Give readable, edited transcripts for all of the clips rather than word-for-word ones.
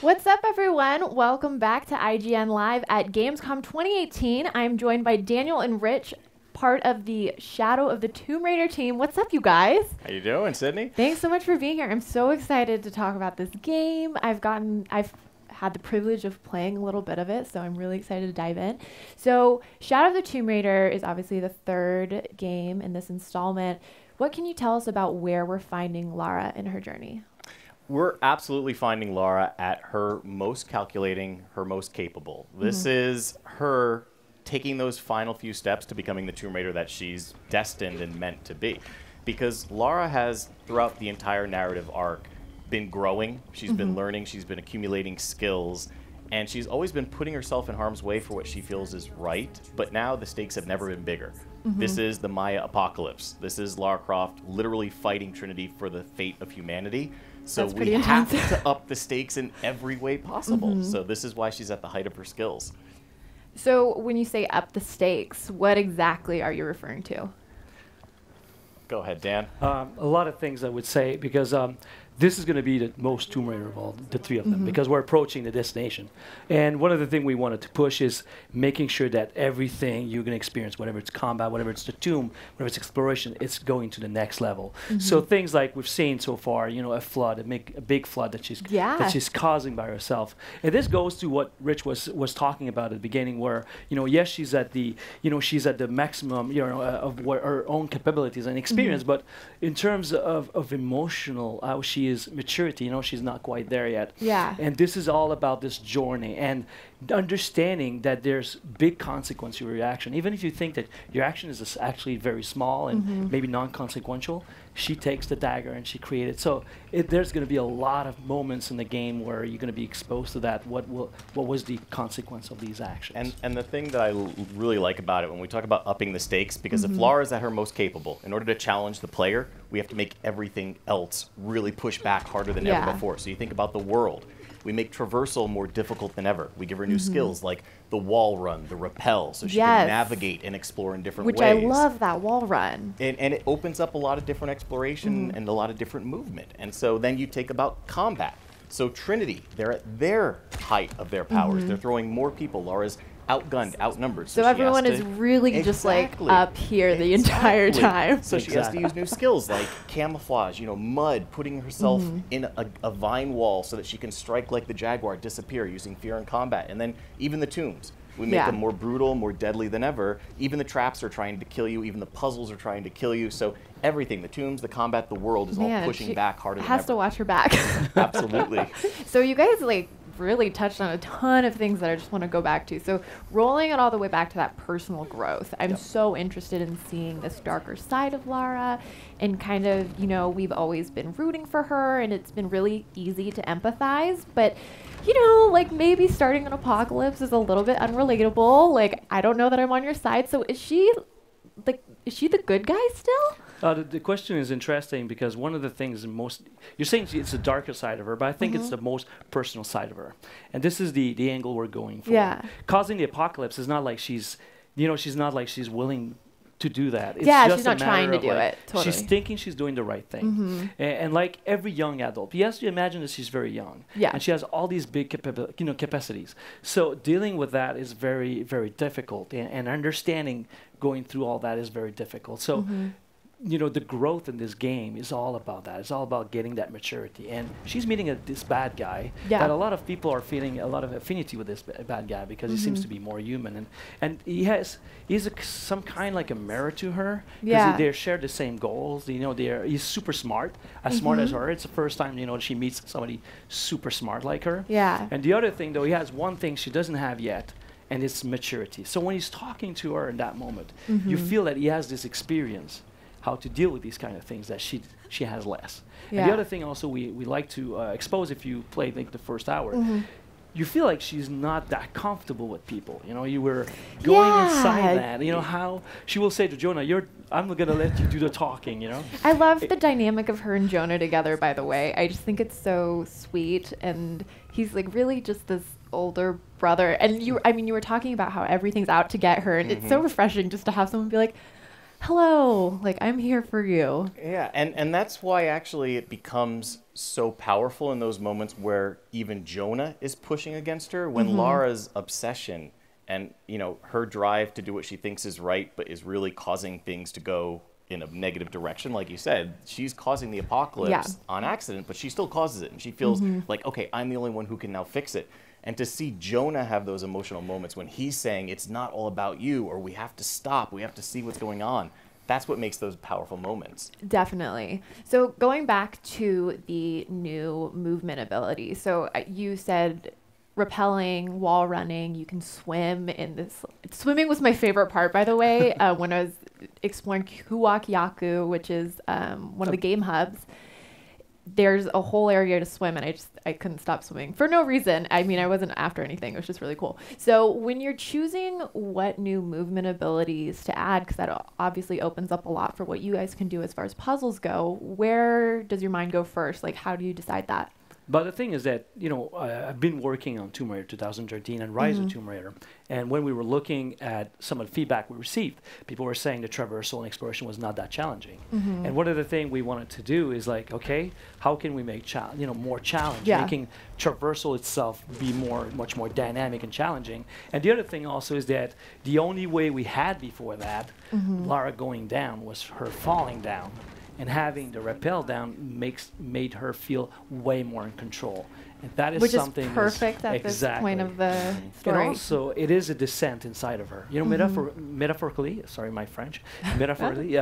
What's up, everyone? Welcome back to IGN Live at Gamescom 2018. I'm joined by Daniel and Rich, part of the Shadow of the Tomb Raider team. What's up, you guys? How you doing, Sydney? Thanks so much for being here. I'm so excited to talk about this game. I've had the privilege of playing a little bit of it, so I'm really excited to dive in. So Shadow of the Tomb Raider is obviously the third game in this installment. What can you tell us about where we're finding Lara in her journey? We're absolutely finding Lara at her most calculating, her most capable. This is her taking those final few steps to becoming the Tomb Raider that she's destined and meant to be. Because Lara has, throughout the entire narrative arc, been growing, she's been learning, she's been accumulating skills, and she's always been putting herself in harm's way for what she feels is right, but now the stakes have never been bigger. This is the Maya apocalypse. This is Lara Croft literally fighting Trinity for the fate of humanity. So we have to up the stakes in every way possible. So this is why she's at the height of her skills. So when you say up the stakes, what exactly are you referring to? Go ahead, Dan. A lot of things I would say, because this is going to be the most Tomb Raider of all, the three of them, because we're approaching the destination. And one of the things we wanted to push is making sure that everything you're going to experience, whatever it's combat, whatever it's the tomb, whatever it's exploration, it's going to the next level. So things like we've seen so far, you know, a flood, a big flood that she's causing by herself. And this goes to what Rich was talking about at the beginning, where, you know, yes, she's at the maximum, you know, of what her own capabilities and experience, but in terms of emotional, how she is maturity, you know, she's not quite there yet. Yeah. And this is all about this journey and understanding that there's big consequence to your reaction. Even if you think that your action is actually very small and maybe non-consequential, she takes the dagger and she created. So there's going to be a lot of moments in the game where you're going to be exposed to that. What was the consequence of these actions? And the thing that I really like about it when we talk about upping the stakes, because if Lara's at her most capable, in order to challenge the player, we have to make everything else really push back harder than ever before. So you think about the world. We make traversal more difficult than ever. We give her new skills like the wall run, the rappel, so she can navigate and explore in different ways. Which I love that wall run. And it opens up a lot of different exploration and a lot of different movement. And so then you take about combat. So Trinity, they're at their height of their powers. They're throwing more people. Lara's outgunned, outnumbered. So everyone is really just like up here the entire time. So she has to use new skills like camouflage, you know, mud, putting herself in a vine wall so that she can strike like the jaguar, disappear using fear in combat. And then even the tombs. We make them more brutal, more deadly than ever. Even the traps are trying to kill you. Even the puzzles are trying to kill you. So everything, the tombs, the combat, the world is all pushing back harder than ever. Has to watch her back. Absolutely. So you guys like really touched on a ton of things that I just want to go back to. So rolling it all the way back to that personal growth. I'm so interested in seeing this darker side of Lara, and kind of, you know, we've always been rooting for her and it's been really easy to empathize, but you know, like maybe starting an apocalypse is a little bit unrelatable. Like, I don't know that I'm on your side. So is she the good guy still? The question is interesting because one of the things you're saying it's the darker side of her, but I think it's the most personal side of her. And this is the angle we're going for. Yeah. Causing the apocalypse is not like she's not like she's willing to do that. It's yeah, just she's not trying to do it. Totally. She's thinking she's doing the right thing. And like every young adult, yes, you imagine that she's very young. Yeah. And she has all these big capacities. So dealing with that is very, very difficult. And understanding going through all that is very difficult. So you know, the growth in this game is all about that. It's all about getting that maturity. And she's meeting this bad guy that a lot of people are feeling a lot of affinity with this bad guy because he seems to be more human. And he's some kind like a mirror to her. Yeah. They share the same goals. You know, he's super smart, as smart as her. It's the first time, you know, she meets somebody super smart like her. Yeah. And the other thing, though, he has one thing she doesn't have yet, and it's maturity. So when he's talking to her in that moment, you feel that he has this experience how to deal with these kind of things that she has less. Yeah. And the other thing also we like to expose, if you play like the first hour, you feel like she's not that comfortable with people. You know, you were going inside that. You know how she will say to Jonah, I'm gonna let you do the talking, you know? I love the dynamic of her and Jonah together, by the way. I just think it's so sweet, and he's like really just this older brother. And you were talking about how everything's out to get her, and it's so refreshing just to have someone be like, hello, like I'm here for you. Yeah, and that's why actually it becomes so powerful in those moments where even Jonah is pushing against her, when Lara's obsession and, you know, her drive to do what she thinks is right but is really causing things to go in a negative direction. Like you said, she's causing the apocalypse on accident, but she still causes it, and she feels like, okay, I'm the only one who can now fix it. And to see Jonah have those emotional moments when he's saying it's not all about you, or we have to stop, we have to see what's going on, that's what makes those powerful moments. Definitely. So going back to the new movement ability. So you said rappelling, wall running, you can swim in this. Swimming was my favorite part, by the way, when I was exploring Kuwak-Yaku, which is one of the game hubs. There's a whole area to swim, and I couldn't stop swimming for no reason. I mean, I wasn't after anything. It was just really cool. So when you're choosing what new movement abilities to add, because that obviously opens up a lot for what you guys can do as far as puzzles go, where does your mind go first? Like, how do you decide that? But the thing is that, you know, I've been working on Tomb Raider 2013 and Rise of Tomb Raider. And when we were looking at some of the feedback we received, people were saying the traversal and exploration was not that challenging. And one of the things we wanted to do is like, okay, how can we make more challenge, making traversal itself be much more dynamic and challenging. And the other thing also is that the only way we had before that, Lara going down, was her falling down. And having the rappel down made her feel way more in control. And that is something which is perfect at this point of the story. And also, it is a descent inside of her. You know, metaphorically, sorry, my French, metaphorically,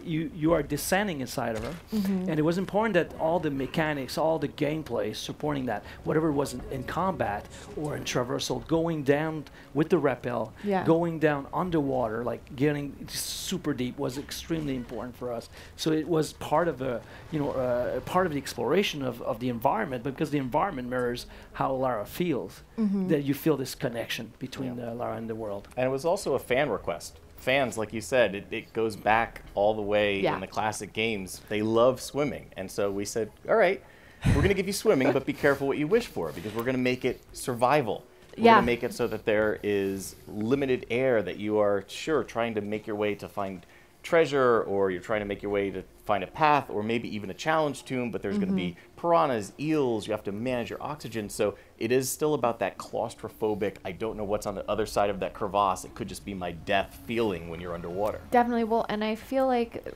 you are descending inside of her. And it was important that all the mechanics, all the gameplay supporting that, whatever was in combat or in traversal, going down with the rappel, going down underwater, like getting super deep, was extremely important for us. So it was part of part of the exploration of the environment, because the environment mirrors how Lara feels, that you feel this connection between Lara and the world. And it was also a fan request. Fans, like you said, it goes back all the way in the classic games. They love swimming. And so we said, all right, we're going to give you swimming, but be careful what you wish for, because we're going to make it survival. We're going to make it so that there is limited air, that you are, trying to make your way to find treasure, or you're trying to make your way to find a path, or maybe even a challenge tomb, but there's going to be piranhas, eels, you have to manage your oxygen. So it is still about that claustrophobic, I don't know what's on the other side of that crevasse, it could just be my death feeling when you're underwater. Definitely. Well, and I feel like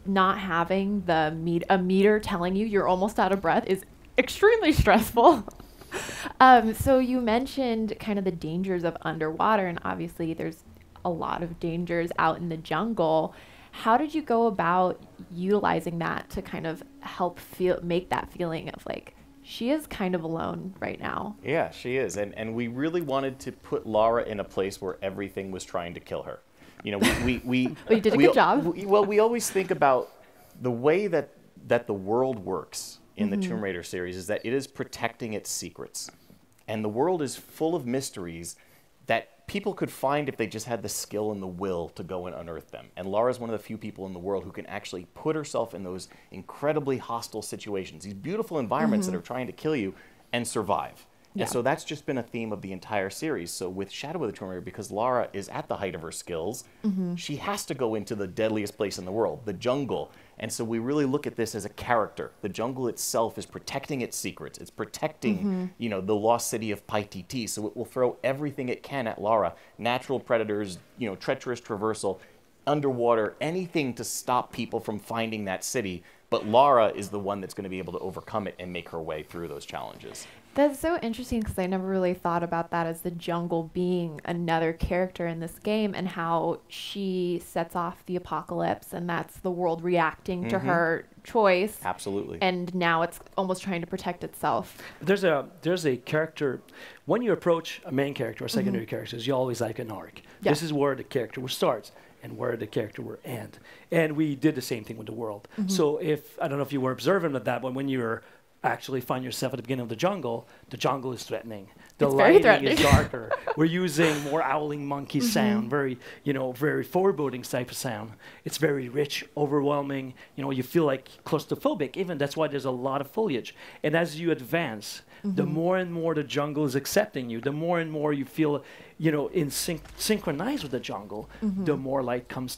not having a meter telling you you're almost out of breath is extremely stressful. So you mentioned kind of the dangers of underwater, and obviously there's a lot of dangers out in the jungle. How did you go about utilizing that to kind of help make that feeling of like, she is kind of alone right now? Yeah, she is. And we really wanted to put Lara in a place where everything was trying to kill her. You know, we you did a good job. We always think about the way that the world works in the Tomb Raider series is that it is protecting its secrets. And the world is full of mysteries that people could find if they just had the skill and the will to go and unearth them. And Lara's one of the few people in the world who can actually put herself in those incredibly hostile situations, these beautiful environments that are trying to kill you, and survive. And so that's just been a theme of the entire series. So with Shadow of the Tomb Raider, because Lara is at the height of her skills, she has to go into the deadliest place in the world, the jungle. And so we really look at this as a character. The jungle itself is protecting its secrets. It's protecting, you know, the lost city of Paititi. So it will throw everything it can at Lara. Natural predators, you know, treacherous traversal, underwater, anything to stop people from finding that city. But Lara is the one that's going to be able to overcome it and make her way through those challenges. That's so interesting, because I never really thought about that as the jungle being another character in this game, and how she sets off the apocalypse, and that's the world reacting to her choice. Absolutely. And now it's almost trying to protect itself. There's a character, when you approach a main character or secondary characters, you always like an arc. This is where the character starts and where the character will end. And we did the same thing with the world. So I don't know if you were observant of that, but when you're actually find yourself at the beginning of the jungle is threatening. The lighting is darker. We're using more howling monkey sound, very foreboding type of sound. It's very rich, overwhelming. You know, you feel like claustrophobic. Even that's why there's a lot of foliage. And as you advance, the more and more the jungle is accepting you, the more and more you feel, synchronized with the jungle, the more light comes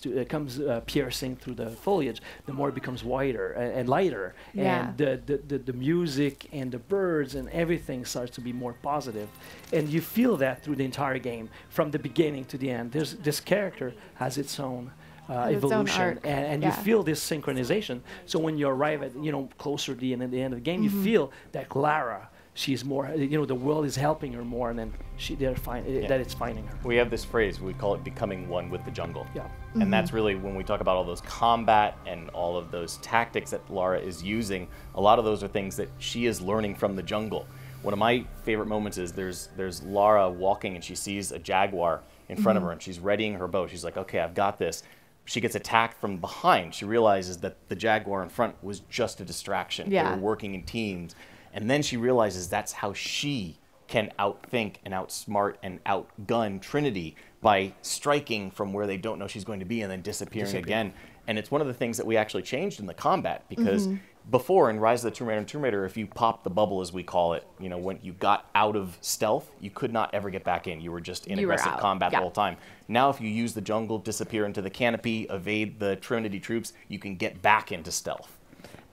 piercing through the foliage, the more it becomes whiter and lighter, and the music and the birds and everything starts to be more positive, and you feel that through the entire game from the beginning to the end. This character has its own evolution, and you feel this synchronization. So when you arrive at closer to the end of the game, you feel that Clara, she's more, the world is helping her more, and then that it's finding her. We have this phrase, we call it becoming one with the jungle. Yeah. And that's really when we talk about all those combat and all of those tactics that Lara is using, a lot of those are things that she is learning from the jungle. One of my favorite moments is there's Lara walking and she sees a jaguar in front of her and she's readying her bow. She's like, okay, I've got this. She gets attacked from behind. She realizes that the jaguar in front was just a distraction. They were working in teams. And then she realizes that's how she can outthink and outsmart and outgun Trinity by striking from where they don't know she's going to be and then disappearing again. And it's one of the things that we actually changed in the combat, because before in Rise of the Tomb Raider and Tomb Raider, if you popped the bubble, as we call it, when you got out of stealth, you could not ever get back in. You were just in aggressive combat the whole time. Now if you use the jungle, disappear into the canopy, evade the Trinity troops, you can get back into stealth.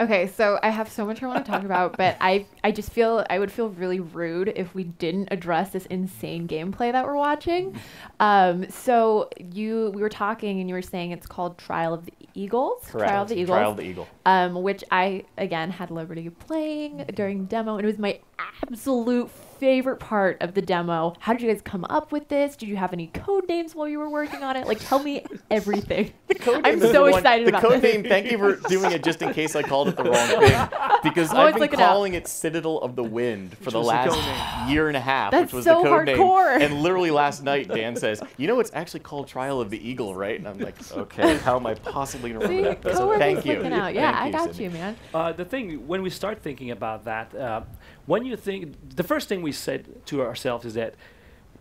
Okay, so I have so much I want to talk about, but I just feel I would feel really rude if we didn't address this insane gameplay that we're watching. So we were talking and you were saying it's called Trial of the Eagles. Correct. Trial of the Eagles. Trial of the Eagle. Which I again had liberty of playing during demo, and it was my absolute favorite part of the demo. How did you guys come up with this? Did you have any code names while you were working on it? Like, tell me everything. I'm so excited about this. The code name, thank you for doing it just in case I called it the wrong thing. Because I've been calling it Citadel of the Wind for the last year and a half, That's which was so the code hardcore. name. And literally last night, Dan says, it's actually called Trial of the Eagle, right? And I'm like, okay, how am I possibly going to remember that? So thank you. Yeah, I got you, man. The thing, when we start thinking about that, when you think, the first thing we said to ourselves is that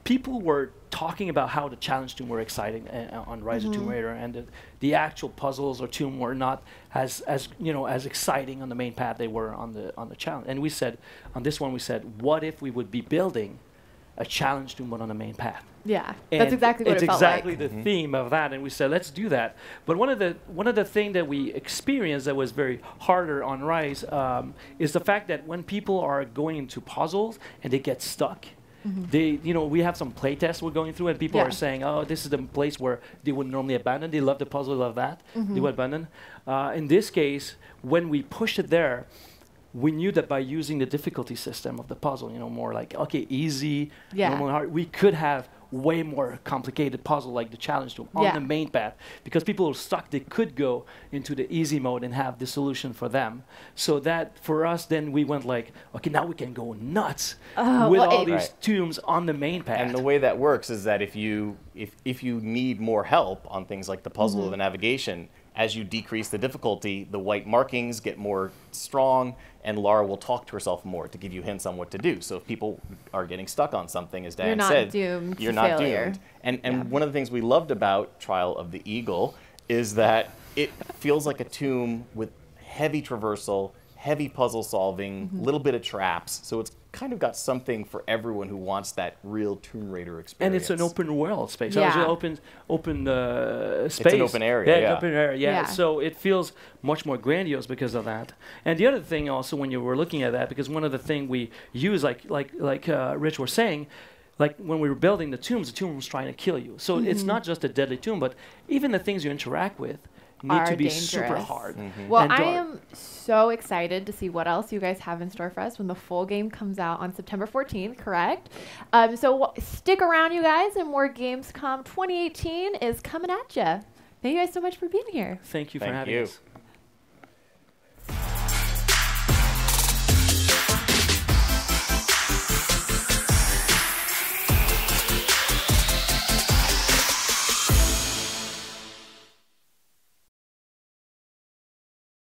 people were talking about how the challenge tomb were exciting on Rise of Tomb Raider, and the actual puzzles or tomb were not as exciting on the main path they were on the challenge. And we said on this one, what if we would be building a challenge tomb but on the main path? Yeah, that's exactly what it felt like. It's exactly the theme of that, and we said let's do that. But one of the things that we experienced that was very harder on Rise is the fact that when people are going into puzzles and they get stuck, we have some play tests we're going through, and people are saying, oh, this is the place where they would normally abandon. They love the puzzle, love that. They would abandon. In this case, when we pushed it there, we knew that by using the difficulty system of the puzzle, more like, okay, easy, normal, hard, we could have way more complicated puzzle like the challenge tomb on the main path, because people are stuck. They could go into the easy mode and have the solution for them. So that for us, then we went like, okay, now we can go nuts with all these tombs on the main path. And the way that works is that if you need more help on things like the puzzle or the navigation, as you decrease the difficulty, the white markings get more strong, and Lara will talk to herself more to give you hints on what to do. So if people are getting stuck on something, as Dan said, you're not doomed. And one of the things we loved about Trial of the Eagle is that it feels like a tomb with heavy traversal, heavy puzzle solving, little bit of traps. So it's kind of got something for everyone who wants that real Tomb Raider experience. And it's an open world space. Yeah. It's an open space. It's an open area. Yeah, open area. Yeah. So it feels much more grandiose because of that. And the other thing also, when you were looking at that, because one of the things we use, like Rich was saying, like when we were building the tomb was trying to kill you. So it's not just a deadly tomb, but even the things you interact with need to be super hard. Well, I am so excited to see what else you guys have in store for us when the full game comes out on September 14th, correct? So stick around, you guys, and more Gamescom 2018 is coming at you. Thank you guys so much for being here. Thank you for having us.